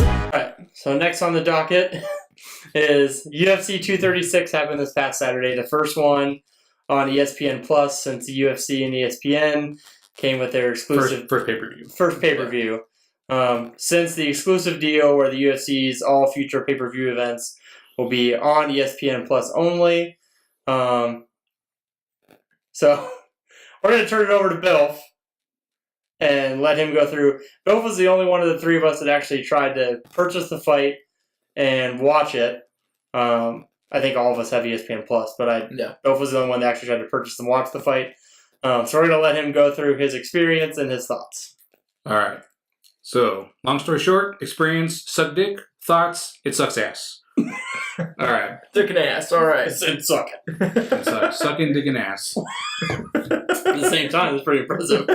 Alright, so next on the docket is UFC 236 happened this past Saturday. The first one on ESPN Plus since the UFC and ESPN came with their exclusive first pay-per-view. First pay-per-view. Since the exclusive deal where the UFC's all future pay-per-view events will be on ESPN Plus only. So we're going to turn it over to Bilf and let him go through. Bilf was the only one of the three of us that actually tried to purchase the fight and watch it. I think all of us have ESPN Plus, but Bilf was the only one that actually tried to purchase and watch the fight. So we're going to let him go through his experience and his thoughts. All right. So, long story short, experience, suck dick, thoughts, it sucks ass. All right. Dick and ass, all right. It suck. It sucks. Sucking dick and ass. At the same time, it's pretty impressive.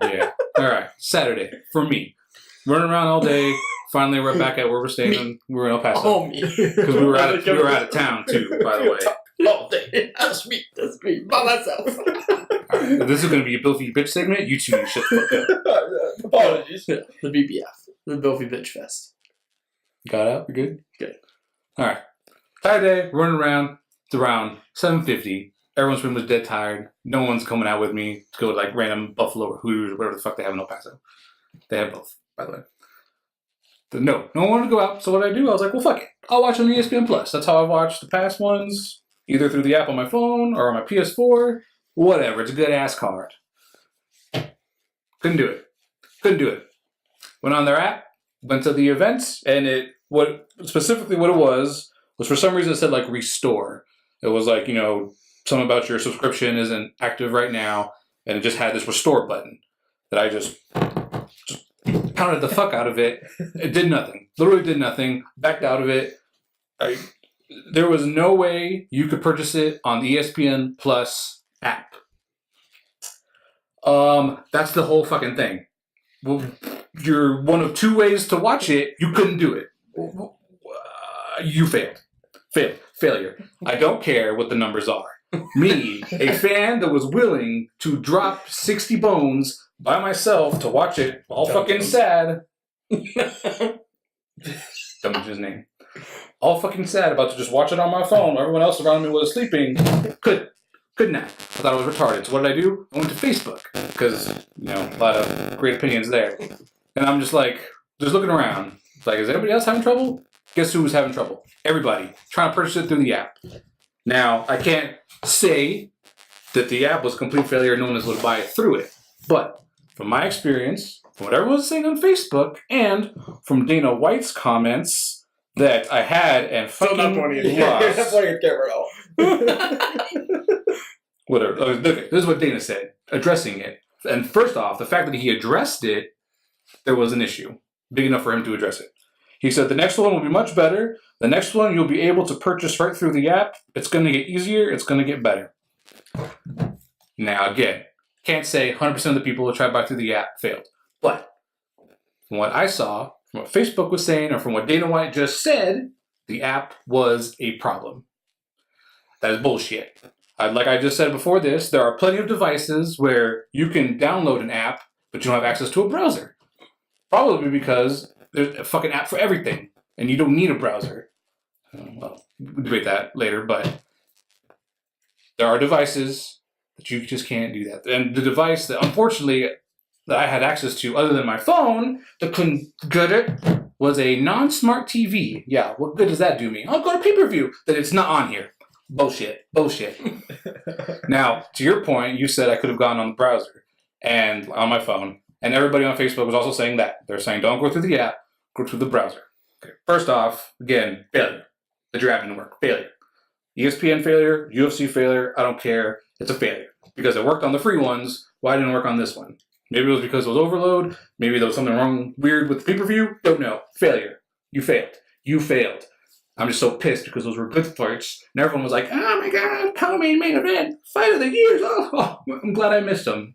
Yeah. All right. Saturday, for me. Running around all day. Finally, we're back at where we're staying. We were in El Paso. Oh, me. Because we were out of town, too, by the way. All day. Just me. By myself. All right. This is going to be a Bilfy bitch segment. You two shut the fuck up. Apologies. The BBF. The Bilfy Bitch Fest. Got out? We good? Good. All right. Saturday, running around. It's around 7:50. Everyone's pretty much dead tired. No one's coming out with me to go to like random Buffalo or Hooters or whatever the fuck they have in El Paso. They have both, by the way. But no one wanted to go out. So what I do, I was like, well, fuck it. I'll watch on ESPN Plus. That's how I've watched the past ones, either through the app on my phone or on my PS4. Whatever. It's a good ass card. Couldn't do it. Went on their app, went to the events, and what it was for some reason it said like restore. It was like, something about your subscription isn't active right now, and it just had this restore button that I just counted the fuck out of it. It did nothing. Literally did nothing. Backed out of it. There was no way you could purchase it on the ESPN Plus app. That's the whole fucking thing. Well, you're one of two ways to watch it. You couldn't do it. You failed. Failure. I don't care what the numbers are. Me, a fan that was willing to drop 60 bones by myself to watch it, all fucking sad. Don't mention his name. All fucking sad about to just watch it on my phone while everyone else around me was sleeping. Could not. I thought I was retarded. So what did I do? I went to Facebook because, a lot of great opinions there. And I'm just looking around. It's like, is anybody else having trouble? Guess who was having trouble? Everybody. Trying to purchase it through the app. Now, I can't say that the app was a complete failure and no one is able to buy it through it. But from my experience, from what everyone was saying on Facebook, and from Dana White's comments that I had and fucking lost. That's why you're camera Whatever. Okay, this is what Dana said, addressing it. And first off, the fact that he addressed it, there was an issue. Big enough for him to address it. He said, the next one will be much better. The next one you'll be able to purchase right through the app. It's going to get easier. It's going to get better. Now, again, can't say 100% of the people who tried to buy through the app failed. But from what I saw, from what Facebook was saying, or from what Dana White just said, the app was a problem. That is bullshit. Like I just said before this, there are plenty of devices where you can download an app, but you don't have access to a browser. Probably because there's a fucking app for everything, and you don't need a browser. Well, we'll debate that later, but there are devices that you just can't do that. And the device that, unfortunately, that I had access to, other than my phone, that couldn't get it, was a non-smart TV. Yeah, what good does that do me? I'll go to pay-per-view. That it's not on here. Bullshit. Now, to your point, you said I could have gone on the browser and on my phone, and everybody on Facebook was also saying that. They're saying don't go through the app, go through the browser. Okay. First off, again, failure. The app didn't work. Failure. ESPN failure, UFC failure, I don't care. It's a failure. Because it worked on the free ones, why didn't it work on this one? Maybe it was because it was overload. Maybe there was something wrong, weird with the pay-per-view. Don't know. Failure. You failed. I'm just so pissed because those were good fights. And everyone was like, oh my God, co-main event, fight of the years. Oh, I'm glad I missed them.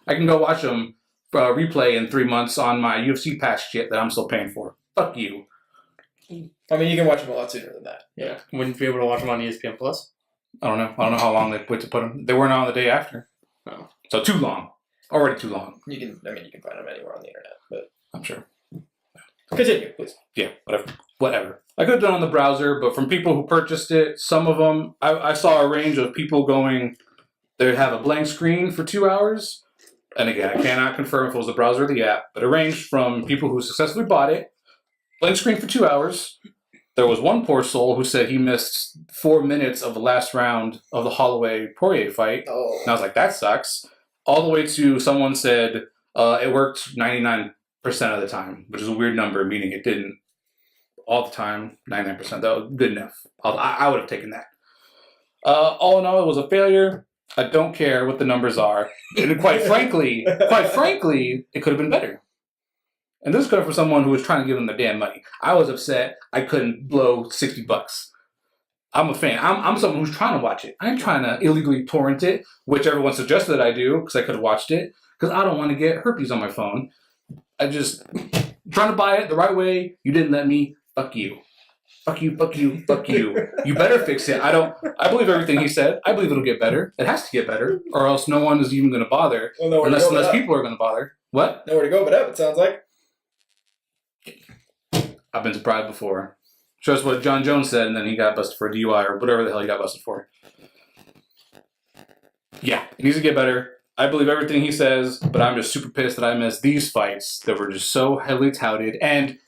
I can go watch them replay in 3 months on my UFC Pass shit that I'm still paying for. Fuck you. I mean, you can watch them a lot sooner than that. Yeah. Wouldn't you be able to watch them on ESPN Plus? I don't know how long they put to put them. They weren't on the day after. Oh. So too long. Already too long. You can find them anywhere on the internet, but I'm sure. continue, please. Yeah, whatever. I could have done it on the browser, but from people who purchased it, some of them, I saw a range of people going, they would have a blank screen for 2 hours. And again, I cannot confirm if it was the browser or the app, but it ranged from people who successfully bought it, blank screen for 2 hours. There was one poor soul who said he missed 4 minutes of the last round of the Holloway-Poirier fight. Oh. And I was like, that sucks. All the way to someone said it worked 99% of the time, which is a weird number, meaning it didn't all the time. 99%, that was good enough. I would have taken that. All in all, it was a failure. I don't care what the numbers are. And quite frankly, it could have been better. And this is coming from someone who was trying to give them their damn money. I was upset I couldn't blow $60. I'm a fan. I'm someone who's trying to watch it. I ain't trying to illegally torrent it, which everyone suggested that I do because I could have watched it. Because I don't want to get herpes on my phone. I just trying to buy it the right way. You didn't let me. Fuck you. Fuck you, fuck you, fuck you. You better fix it. I believe everything he said. I believe it'll get better. It has to get better, or else no one is even going to bother. Well, unless people are going to bother. What? Nowhere to go but up, it sounds like. I've been surprised before. Show us what John Jones said, and then he got busted for DUI or whatever the hell he got busted for. Yeah, it needs to get better. I believe everything he says, but I'm just super pissed that I missed these fights that were just so heavily touted. And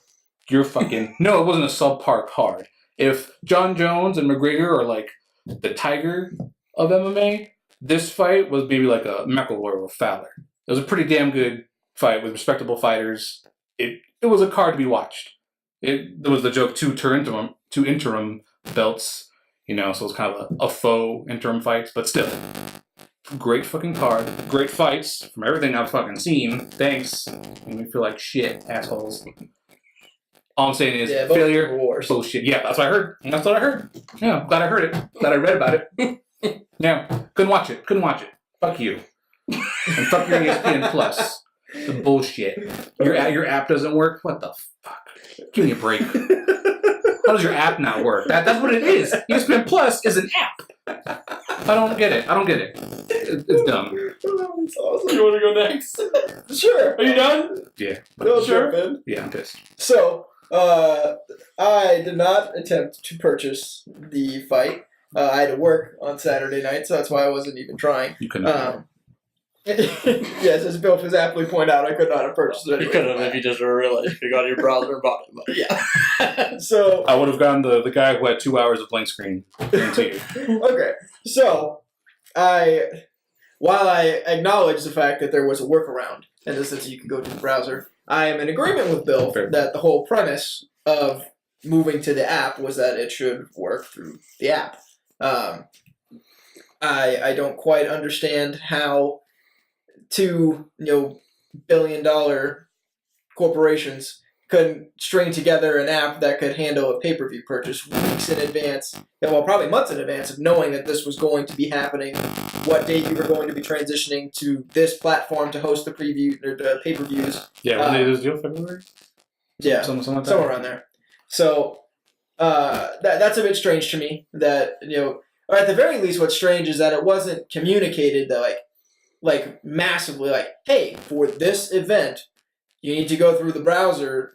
you're fucking... No, it wasn't a subpar card. If John Jones and McGregor are like the tiger of MMA, this fight was maybe like a McElroy or Fowler. It was a pretty damn good fight with respectable fighters. It was a card to be watched. There was the joke, two interim belts, so it was kind of a faux interim fights, but still. Great fucking card. Great fights from everything I've fucking seen. Thanks. Made me feel like shit, assholes. All I'm saying is failure, bullshit. Yeah, that's what I heard. That's what I heard. Yeah, glad I heard it. Glad I read about it. Yeah, couldn't watch it. Fuck you. And fuck your ESPN Plus. The bullshit. Your app doesn't work? What the fuck? Give me a break. How does your app not work? That's what it is. ESPN Plus is an app. I don't get it. It's dumb. That's awesome. You want to go next? Sure. Are you done? Yeah. No, sure. Yeah, I'm pissed. So, I did not attempt to purchase the fight. I had to work on Saturday night, so that's why I wasn't even trying. You couldn't. Yes, as Bilf has aptly pointed out, I could not have purchased it. You could have if you just realized you got your browser and bought it. But Yeah. So I would have gotten the guy who had 2 hours of blank screen. Guarantee you. Okay. So while I acknowledge the fact that there was a workaround, in the sense that you could go to the browser, I am in agreement with Bilf that the whole premise of moving to the app was that it should work through the app. I don't quite understand how two billion-dollar corporations could string together an app that could handle a pay-per-view purchase weeks in advance, probably months in advance of knowing that this was going to be happening, what date you were going to be transitioning to this platform to host the preview or the pay-per-views. Yeah, when they did this deal, February? Yeah, something like that. Somewhere around there. So that's a bit strange to me. That or at the very least, what's strange is that it wasn't communicated that like massively, like, hey, for this event, you need to go through the browser,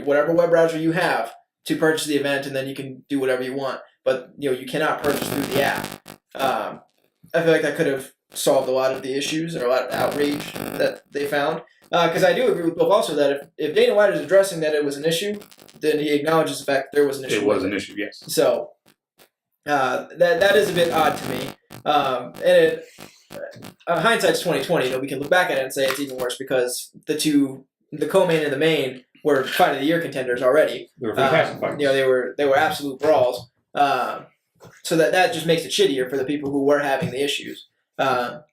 whatever web browser you have to purchase the event, and then you can do whatever you want. But you cannot purchase through the app. I feel like that could have solved a lot of the issues or a lot of outrage that they found. Because I do agree with Bilf also that if Dana White is addressing that it was an issue, then he acknowledges the fact that there was an issue. It was an issue, yes. So that is a bit odd to me. And hindsight's 20/20. We can look back at it and say it's even worse because the co-main and the main were fight of the year contenders already. They were fantastic fights. They were absolute brawls. So that just makes it shittier for the people who were having the issues. But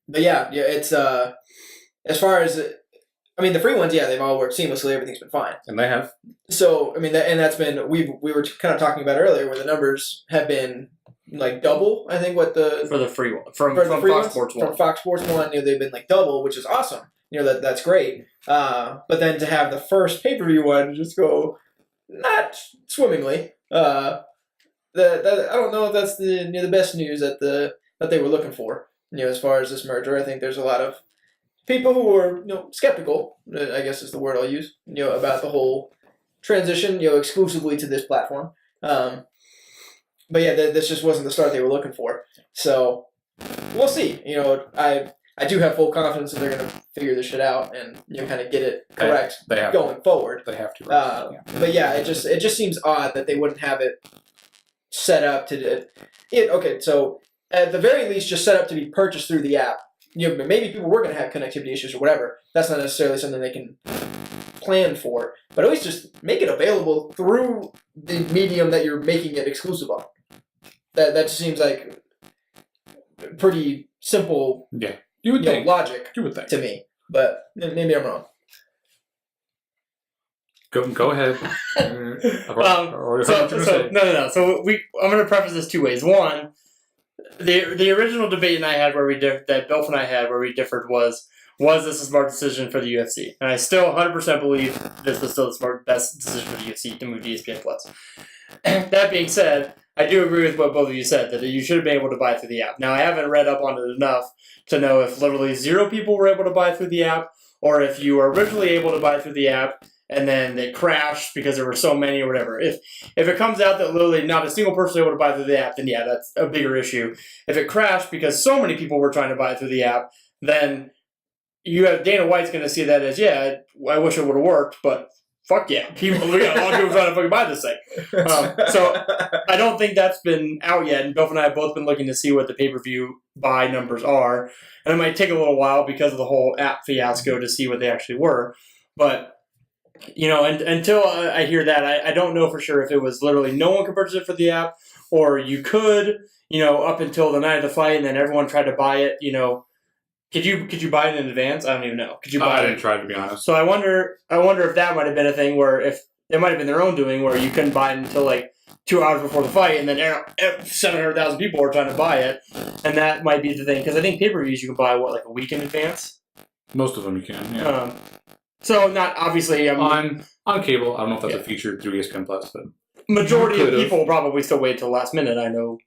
yeah, it's as far as the free ones, they've all worked seamlessly. Everything's been fine, and they have. So that's been we were kind of talking about earlier, where the numbers have been like double. I think what for the free one from Fox Sports One. From Fox Sports One, they've been like double, which is awesome. That's great. But then to have the first pay-per-view one just go not swimmingly. I don't know if that's the best news that they were looking for. as far as this merger. I think there's a lot of people who are skeptical, I guess is the word I'll use, about the whole transition, exclusively to this platform. But yeah, this just wasn't the start they were looking for. So we'll see. I do have full confidence that they're going to figure this shit out and kind of get it correct going forward. They have to. But yeah, it just seems odd that they wouldn't have it set up to it. Okay, so at the very least, just set up to be purchased through the app. Maybe people were going to have connectivity issues or whatever. That's not necessarily something they can plan for, but at least just make it available through the medium that you're making it exclusive on. That seems like pretty simple. Yeah, you would think logic. You would think to me, but maybe I'm wrong. Go ahead. No. So I'm going to preface this two ways. One, the original debate that Bilf and I had where we differed was this a smart decision for the UFC? And I still 100% believe this was still the best decision for the UFC to move to ESPN Plus. That being said, I do agree with what both of you said, that you should have been able to buy it through the app. Now, I haven't read up on it enough to know if literally 0 people were able to buy it through the app, or if you were originally able to buy it through the app, and then they crashed because there were so many or whatever. If it comes out that literally not a single person was able to buy it through the app, then yeah, that's a bigger issue. If it crashed because so many people were trying to buy it through the app, then you have Dana White's going to see that as, yeah, I wish it would have worked, but fuck yeah. We got a lot of people trying to fucking buy this thing. So I don't think that's been out yet, and Bilf and I have both been looking to see what the pay-per-view buy numbers are. And it might take a little while because of the whole app fiasco to see what they actually were. But and until I hear that, I don't know for sure if it was literally no one could purchase it for the app, or you could, up until the night of the fight, and then everyone tried to buy it. Could you buy it in advance? I don't even know. Could you buy it? I didn't try, to be honest. So I wonder if that might have been a thing where if it might have been their own doing, where you couldn't buy it until like 2 hours before the fight, and then 700,000 people were trying to buy it, and that might be the thing. Because I think pay-per-views you can buy like a week in advance. Most of them you can. Yeah. So not obviously on cable. I don't know if that's a feature through ESPN Plus, but majority of people probably still wait till the last minute. I know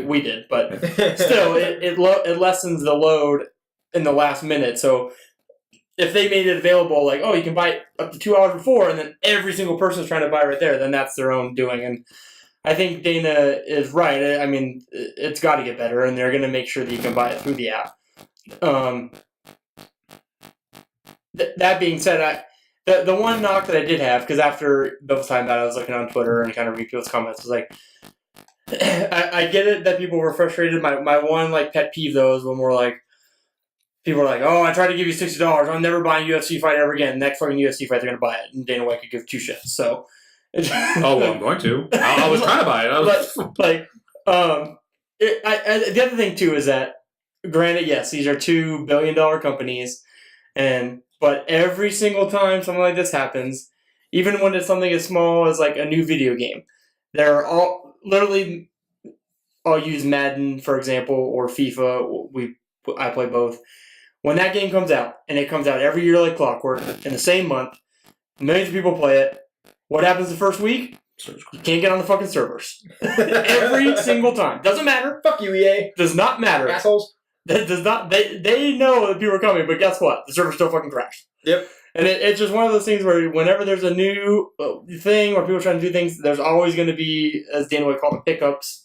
we did, but still, it lessens the load in the last minute. So if they made it available, like, oh, you can buy it up to 2 hours before, and then every single person is trying to buy right there, then that's their own doing. And I think Dana is right. I mean, it's got to get better, and they're going to make sure that you can buy it through the app. That being said, the one knock that I did have, because after Bill's time that I was looking on Twitter and kind of read people's comments, was like, I get it that people were frustrated. My one like pet peeve though is when we're like, people are like, oh, I tried to give you $60, I'm never buying a UFC fight ever again. Next fucking UFC fight, they're gonna buy it, and Dana White could give 2 shits. So, oh well, I'm going to. I was trying to buy it. The other thing too is that, granted, yes, these are $2 billion companies, but every single time something like this happens, even when it's something as small as like a new video game, they're all literally. I'll use Madden for example, or FIFA. I play both. When that game comes out, and it comes out every year like clockwork in the same month, millions of people play it. What happens the first week? You can't get on the fucking servers. Every single time. Doesn't matter. Fuck you, EA. Does not matter. Assholes. That does not. They know that people are coming, but guess what? The server still fucking crashed. Yep. And it's just one of those things where whenever there's a new thing or people are trying to do things, there's always going to be, as Dan would call them, pickups.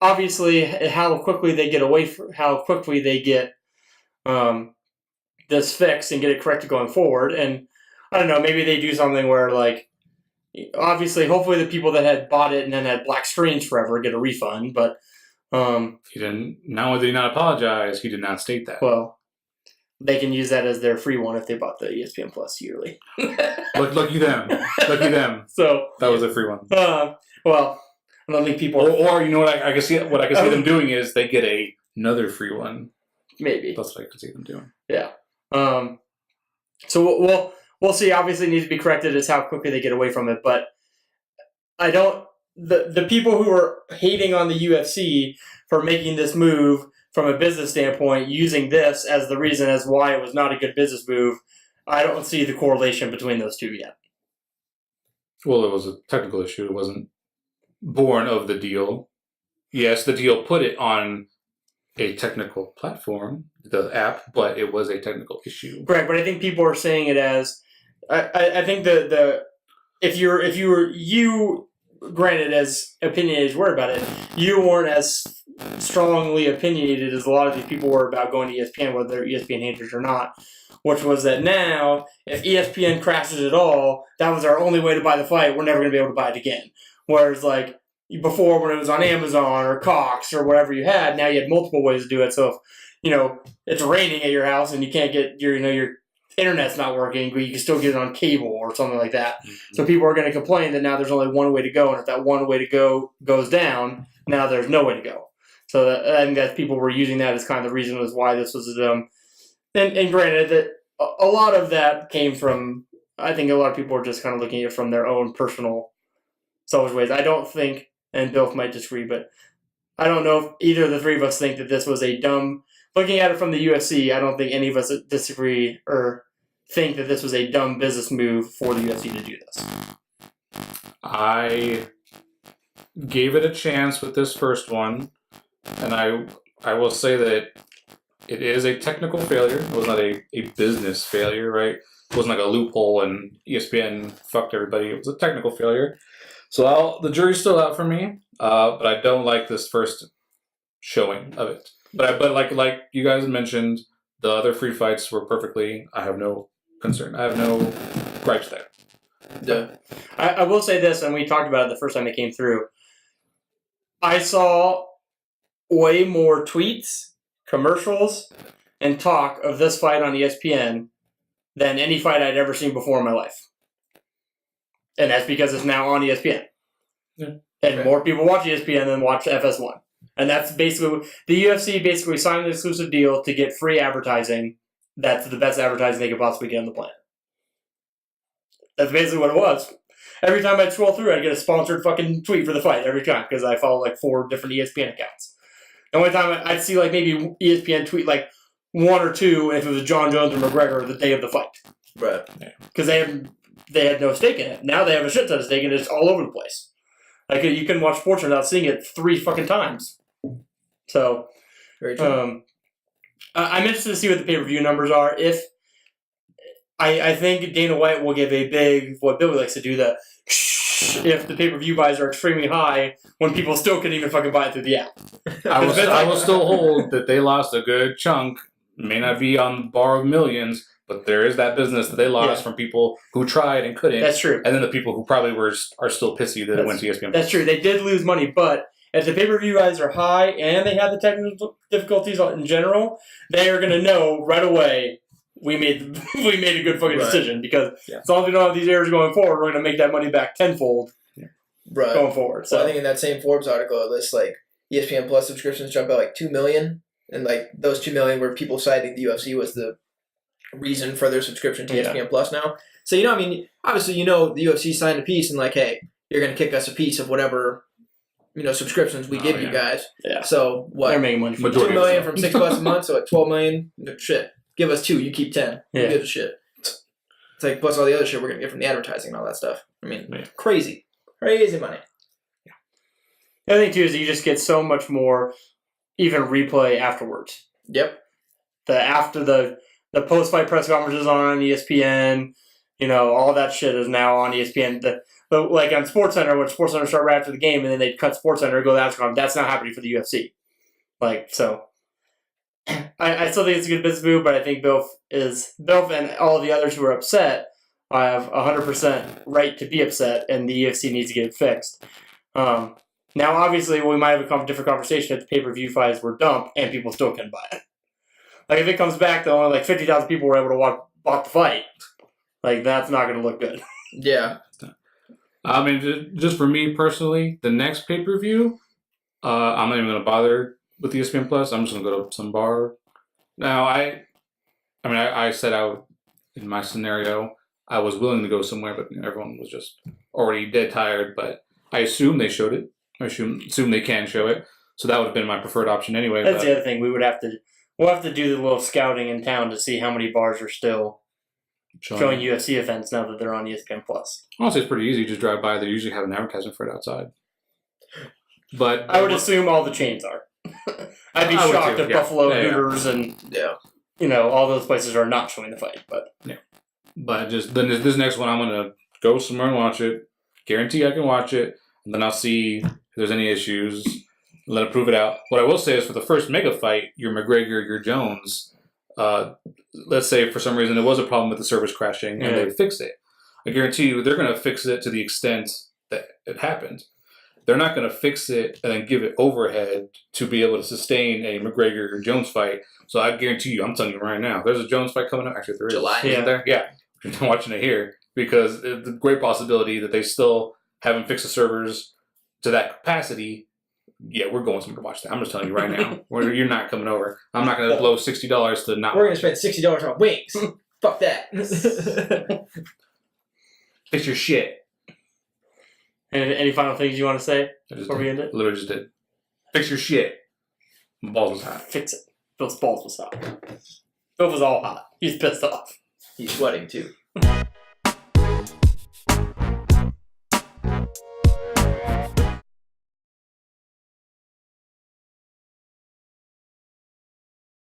Obviously, how quickly they get this fixed and get it corrected going forward. And I don't know, maybe they do something where like, obviously, hopefully the people that had bought it and then had black screens forever get a refund, but. He didn't. Not only did he not apologize, he did not state that. Well, they can use that as their free one if they bought the ESPN Plus yearly. Lucky them. Lucky them. So that was a free one. Well, I don't think people. Or you know what I can see. What I can see them doing is they get another free one. Maybe that's what I can see them doing. Yeah. So we'll see. Obviously, it needs to be corrected as how quickly they get away from it, but I don't. The people who are hating on the UFC for making this move from a business standpoint, using this as the reason as why it was not a good business move, I don't see the correlation between those two yet. Well, it was a technical issue. It wasn't born of the deal. Yes, the deal put it on a technical platform, the app, but it was a technical issue. Right, but I think people are saying it as I think the if you granted as opinionated as you were about it, you weren't as strongly opinionated as a lot of these people were about going to ESPN, whether they're ESPN haters or not. Which was that now, if ESPN crashes at all, that was our only way to buy the fight. We're never going to be able to buy it again. Whereas, like, before when it was on Amazon or Cox or whatever you had, now you had multiple ways to do it. So if, it's raining at your house and you can't get your internet's not working, but you can still get it on cable or something like that. Mm-hmm. So people are going to complain that now there's only one way to go, and if that one way to go goes down, now there's no way to go. So I think that people were using that as kind of the reason was why this was and granted that a lot of that came from, I think a lot of people are just kind of looking at it from their own personal selfish ways. I don't think, and Bilf might disagree, but I don't know if either of the three of us think that this was a dumb, looking at it from the UFC, I don't think any of us disagree or think that this was a dumb business move for the UFC to do this. I gave it a chance with this first one, and I will say that it is a technical failure. It was not a business failure, right? It wasn't like a loophole and ESPN fucked everybody. It was a technical failure. So the jury's still out for me, but I don't like this first showing of it. But like you guys mentioned, the other free fights were perfectly. I have no concern. I have no gripes there. Yeah. I will say this, and we talked about it the first time it came through. I saw way more tweets, commercials, and talk of this fight on ESPN than any fight I'd ever seen before in my life. And that's because it's now on ESPN. Yeah. And more people watch ESPN than watch FS1. And that's basically, the UFC basically signed an exclusive deal to get free advertising. That's the best advertising they could possibly get on the planet. That's basically what it was. Every time I'd scroll through, I'd get a sponsored fucking tweet for the fight every time because I follow like 4 different ESPN accounts. The only time I'd see like maybe ESPN tweet like 1 or 2 if it was John Jones or McGregor the day of the fight. Right. Because they had no stake in it. Now they have a shit ton of stake in it. It's all over the place. Like you can watch sports without seeing it 3 fucking times. So, very true. I'm interested to see what the pay-per-view numbers are. If I think Dana White will give a big, what Billy likes to do, if the pay-per-view buys are extremely high when people still couldn't even fucking buy it through the app. I will still hold that they lost a good chunk. May not be on the bar of millions, but there is that business that they lost from people who tried and couldn't. That's true. And then the people who probably are still pissy that it went to ESPN. That's true. They did lose money, but if the pay-per-view guys are high and they have the technical difficulties in general, they are going to know right away we made a good fucking decision because as long as we don't have these errors going forward, we're going to make that money back tenfold going forward. So I think in that same Forbes article, it lists like ESPN Plus subscriptions jump out like 2 million, and like those 2 million were people citing the UFC was the reason for their subscription to ESPN Plus now. So obviously the UFC signed a piece and like, hey, you're going to kick us a piece of whatever subscriptions we give you guys. Yeah. So what? They're making money. 2 million from $6 a month, so at 12 million. Shit. Give us 2, you keep 10. Who gives a shit? It's like plus all the other shit we're gonna get from the advertising and all that stuff. Crazy money. Yeah. The other thing too is that you just get so much more even replay afterwards. Yep. After the post fight press conferences on ESPN, all that shit is now on ESPN. But like on SportsCenter, when SportsCenter start right after the game, and then they'd cut SportsCenter and go to ASCON, that's not happening for the UFC. I still think it's a good business move, but I think Bilf and all the others who are upset have 100% right to be upset, and the UFC needs to get it fixed. Now, obviously, we might have a different conversation if the pay-per-view fights were dumped and people still couldn't buy it. Like, if it comes back that only like 50,000 people were able to bought the fight, like, that's not going to look good. Yeah. I mean, just for me personally, the next pay-per-view, I'm not even going to bother with ESPN Plus. I'm just going to go to some bar. Now, I set out in my scenario, I was willing to go somewhere, but everyone was just already dead tired. But I assume they showed it. I assume they can show it. So that would have been my preferred option anyway. That's the other thing. We'll have to do the little scouting in town to see how many bars are still showing UFC events now that they're on ESPN Plus. Honestly, it's pretty easy. You just drive by. They usually have an advertisement for it outside. But I would assume all the chains are. I'd be I would shocked too, if yeah. Buffalo, Yeah, yeah. Hooters, and all those places are not showing the fight. But just then this next one, I'm gonna go somewhere and watch it. Guarantee I can watch it, and then I'll see if there's any issues. Let it prove it out. What I will say is, for the first mega fight, your McGregor, your Jones. Let's say for some reason there was a problem with the servers crashing, and they fixed it. I guarantee you, they're gonna fix it to the extent that it happened. They're not going to fix it and then give it overhead to be able to sustain a McGregor or Jones fight. So I guarantee you, I'm telling you right now, there's a Jones fight coming up. Actually, there is. July. Isn't there? Yeah. You're watching it here because it's a great possibility that they still haven't fixed the servers to that capacity. Yeah, we're going somewhere to watch that. I'm just telling you right now. You're not coming over. I'm not going to blow $60 to not. We're going to spend $60 on wings. Fuck that. Fix your shit. And any final things you want to say before we end it? Literally just did. Fix your shit. My balls was hot. Fix it. Bill's balls was hot. Bill was all hot. He's pissed off. He's sweating too.